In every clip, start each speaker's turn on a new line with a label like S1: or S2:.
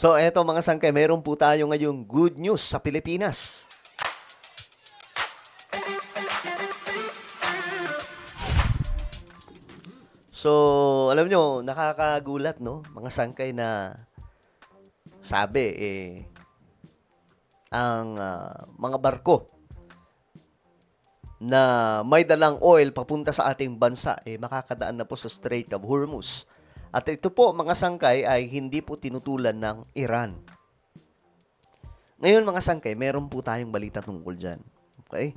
S1: So, eto mga sangkay, meron po tayo ngayong good news sa Pilipinas. So, alam nyo, nakakagulat, no? Mga sangkay na sabi, ang mga barko na may dalang oil papunta sa ating bansa, makakadaan na po sa Strait of Hormuz. At ito po, mga sangkay, ay hindi po tinutulan ng Iran. Ngayon, mga sangkay, meron po tayong balita tungkol dyan. Okay?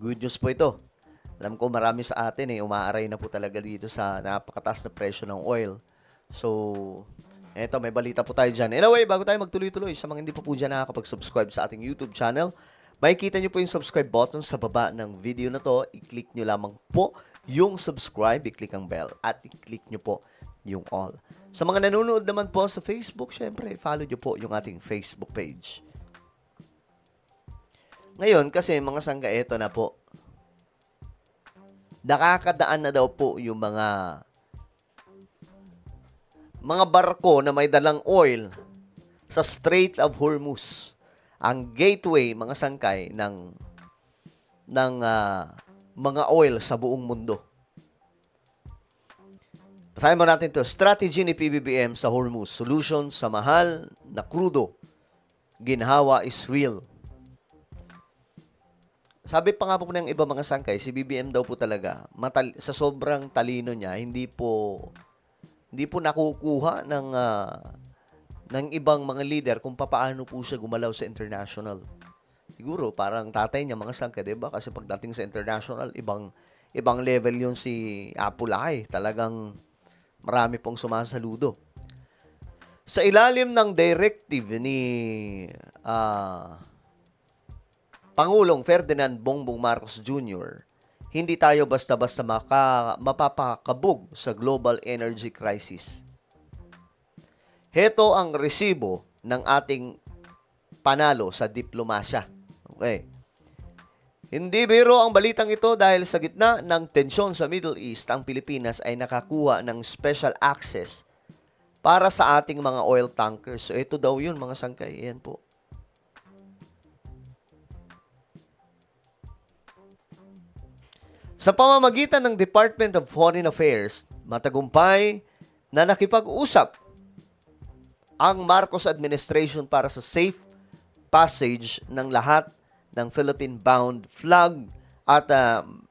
S1: Good news po ito. Alam ko marami sa atin umaaray na po talaga dito sa napakataas na presyo ng oil. So, eto may balita po tayo dyan. Anyway, bago tayo magtuloy-tuloy, sa mga hindi po dyan nakakapag-subscribe sa ating YouTube channel, makikita nyo po yung subscribe button sa baba ng video na to. I-click nyo lamang po yung subscribe, i-click ang bell, at i-click nyo po yung all. Sa mga nanonood naman po sa Facebook, syempre, follow nyo po yung ating Facebook page. Ngayon, kasi mga sangga, eto na po. Nakakadaan na daw po yung mga barko na may dalang oil sa Strait of Hormuz. Ang gateway, mga sangkay, ng mga oil sa buong mundo. Basahin mo natin to. Strategy ni PBBM sa Hormuz. Solution sa mahal na krudo. Ginhawa is real. Sabi pa nga po ng iba mga sangkay, si BBM daw po talaga, sa sobrang talino niya, hindi po nakukuha ng ibang mga leader kung papaano po siya gumalaw sa international. Siguro, parang tatay niya mga sangkay, diba? Kasi pagdating sa international, ibang level yun si Apulay. Talagang marami pong sumasaludo. Sa ilalim ng directive ni Pangulong Ferdinand Bongbong Marcos Jr., hindi tayo basta-basta mapapakabog sa global energy crisis. Heto ang resibo ng ating panalo sa diplomasya. Okay. Hindi biro ang balitang ito dahil sa gitna ng tensyon sa Middle East, ang Pilipinas ay nakakuha ng special access para sa ating mga oil tankers. So ito daw yun mga sangkay. Yan po. Sa pamamagitan ng Department of Foreign Affairs, matagumpay na nakipag-usap ang Marcos administration para sa safe passage ng lahat ng Philippine-bound flag at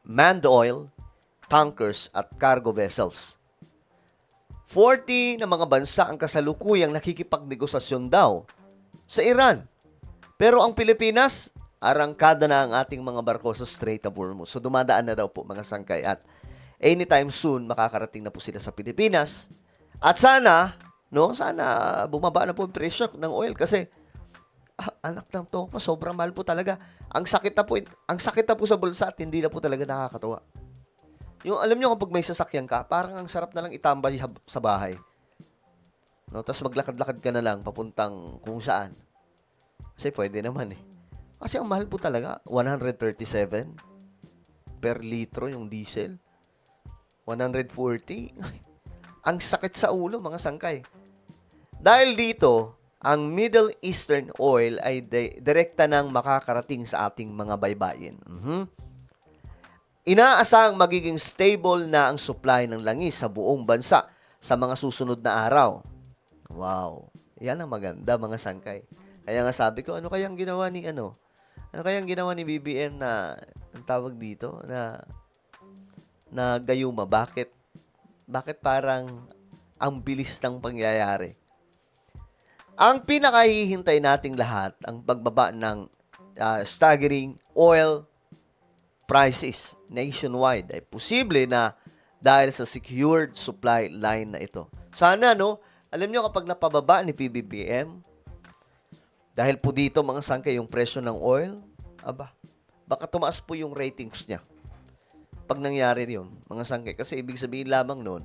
S1: manned oil, tankers at cargo vessels. 40 na mga bansa ang kasalukuyang nakikipagnegosasyon daw sa Iran. Pero ang Pilipinas, arangkada na ang ating mga barko sa Strait of Hormuz. So dumadaan na daw po mga sangkay at anytime soon makakarating na po sila sa Pilipinas. At sana bumaba na po yung presyo ng oil kasi anak ng topa, sobrang mahal po talaga. Ang sakit na po sa bulsa at hindi na po talaga nakakatuwa. Yung alam niyo kapag may sasakyan ka, parang ang sarap na lang itambay sa bahay. No, tapos maglakad-lakad ka na lang papuntang kung saan. Kasi pwede naman Kasi ang mahal po talaga, 137 per litro yung diesel. 140. Ang sakit sa ulo, mga sangkay. Dahil dito, ang Middle Eastern oil ay direkta nang makakarating sa ating mga baybayin. Inaasahang magiging stable na ang supply ng langis sa buong bansa sa mga susunod na araw. Wow. Yan ang maganda, mga sangkay. Kaya nga sabi ko, ano kayang ginawa ni BBM na ang tawag dito na gayuma? Bakit parang ang bilis ng pangyayari? Ang pinakahihintay nating lahat ang pagbaba ng staggering oil prices nationwide ay posible na dahil sa secured supply line na ito. Sana alam nyo kapag napababa ni PBBM, dahil po dito mga sangkay yung presyo ng oil, baka tumaas po yung ratings niya. Pag nangyari yun, mga sangkay. Kasi ibig sabihin lamang nun,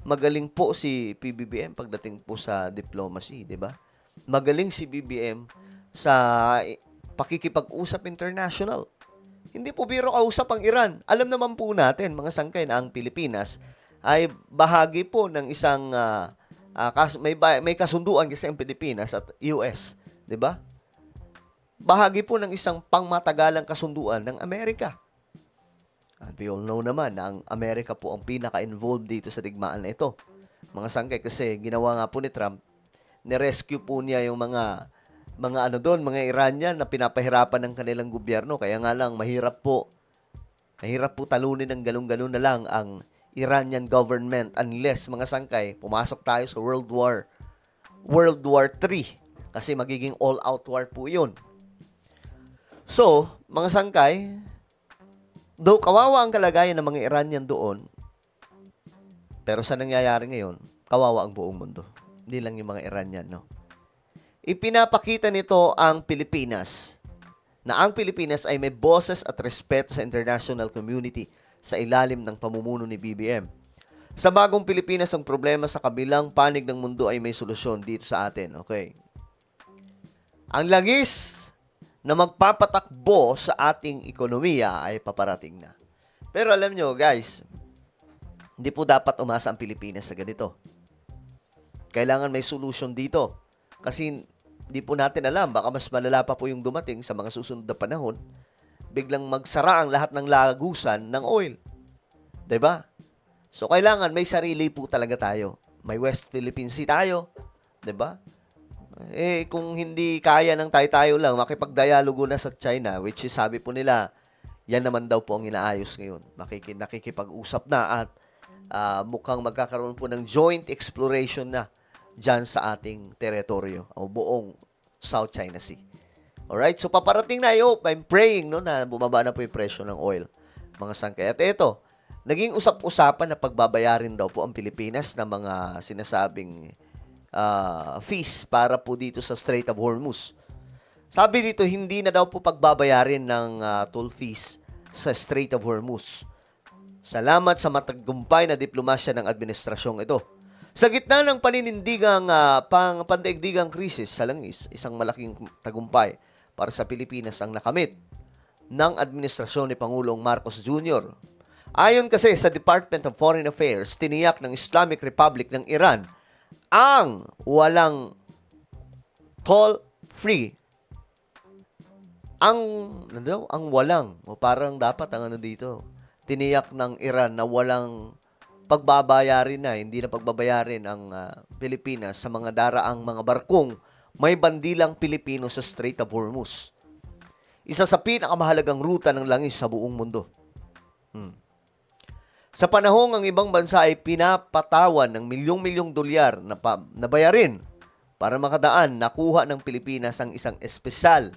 S1: magaling po si PBBM pagdating po sa diplomacy, di ba? Magaling si BBM sa pakikipag-usap international. Hindi po biro kausap ang Iran. Alam naman po natin, mga sangkay, na ang Pilipinas ay bahagi po ng isang may kasunduan kasi ang Pilipinas at US, 'di ba? Bahagi po ng isang pangmatagalang kasunduan ng Amerika. At we all know naman na ang Amerika po ang pinaka-involved dito sa digmaan na ito. Mga sangkay, kasi ginawa nga po ni Trump, ni-rescue po niya yung mga Iranian na pinapahirapan ng kanilang gobyerno. Kaya nga lang, mahirap po talunin ng ganun-ganun na lang ang Iranian government unless, mga sangkay, pumasok tayo sa World War III. Kasi magiging all-out war po yun. So, mga sangkay, though kawawa ang kalagayan ng mga Iranian doon, pero sa nangyayari ngayon, kawawa ang buong mundo. Hindi lang yung mga Iranian, no? Ipinapakita nito ang Pilipinas, na ang Pilipinas ay may boses at respeto sa international community sa ilalim ng pamumuno ni BBM. Sa bagong Pilipinas, ang problema sa kabilang panig ng mundo ay may solusyon dito sa atin. Okay. Ang langis na magpapatakbo sa ating ekonomiya ay paparating na. Pero alam nyo, guys, hindi po dapat umasa ang Pilipinas sa ganito. Kailangan may solution dito. Kasi hindi po natin alam, baka mas malala pa po yung dumating sa mga susunod na panahon. Biglang magsara ang lahat ng lagusan ng oil. 'Di ba? So, kailangan may sarili po talaga tayo. May West Philippine Sea tayo. 'Di ba? Kung hindi kaya ng tayo-tayo lang, makipagdialogo na sa China, which is sabi po nila, yan naman daw po ang inaayos ngayon. Nakikipag-usap na at mukhang magkakaroon po ng joint exploration na dyan sa ating teritoryo o buong South China Sea. Alright? So, paparating na, I hope, I'm praying, no, na bumaba na po yung presyo ng oil, mga sangkay. At ito, naging usap-usapan na pagbabayarin daw po ang Pilipinas ng mga sinasabing fees para po dito sa Strait of Hormuz. Sabi dito, hindi na daw po pagbabayarin ng toll fees sa Strait of Hormuz. Salamat sa matagumpay na diplomasya ng administrasyong ito. Sa gitna ng pandaigdigang krisis sa langis, isang malaking tagumpay para sa Pilipinas ang nakamit ng administrasyon ni Pangulong Marcos Jr. Ayon kasi sa Department of Foreign Affairs, tiniyak ng Islamic Republic ng Iran ang walang toll-free. Ang walang, o parang dapat ang dito, tiniyak ng Iran na walang pagbabayarin na, hindi na pagbabayarin ang Pilipinas sa mga daraang mga barkong may bandilang Pilipino sa Strait of Hormuz. Isa sa pinakamahalagang ruta ng langis sa buong mundo. Sa panahong ang ibang bansa ay pinapatawan ng milyong-milyong dolyar na bayarin para makadaan, nakuha ng Pilipinas ang isang espesyal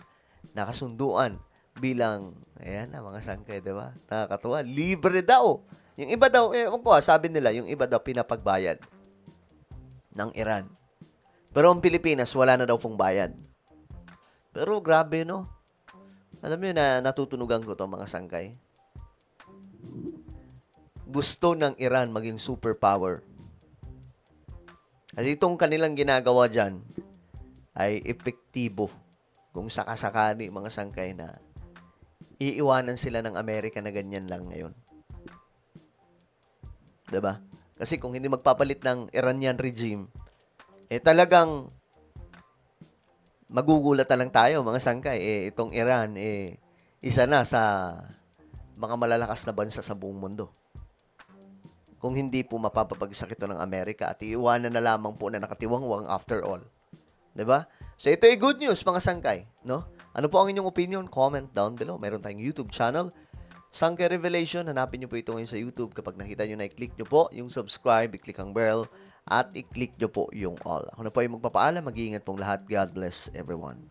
S1: na kasunduan bilang, ayan na mga sangkay, diba? Nakakatuwa. Libre daw. Yung iba daw, sabi nila, yung iba daw pinapagbayad ng Iran. Pero ang Pilipinas, wala na daw pong bayad. Pero grabe, no? Alam niyo na natutunugan ko to, mga sangkay. Gusto ng Iran maging superpower. At itong kanilang ginagawa dyan ay epektibo kung sakasakali, mga sangkay, na iiwanan sila ng Amerika na ganyan lang ngayon. Diba? Kasi kung hindi magpapalit ng Iranian regime, talagang magugulat na lang tayo, mga sangkay. Itong Iran, isa na sa mga malalakas na bansa sa buong mundo. Kung hindi po mapapabagsak ito ng Amerika at iiwanan na lamang po na nakatiwangwang after all. 'Di ba? So ito ay good news, mga sangkay, no? Ano po ang inyong opinion? Comment down below. Meron tayong YouTube channel, Sangkay Revelation. Hanapin niyo po ito ngayon sa YouTube. Kapag nakita niyo na, i-click niyo po yung subscribe, i-click ang bell, at i-click niyo po yung all. Ako na po ay magpapaalam. Mag-iingat pong lahat. God bless everyone.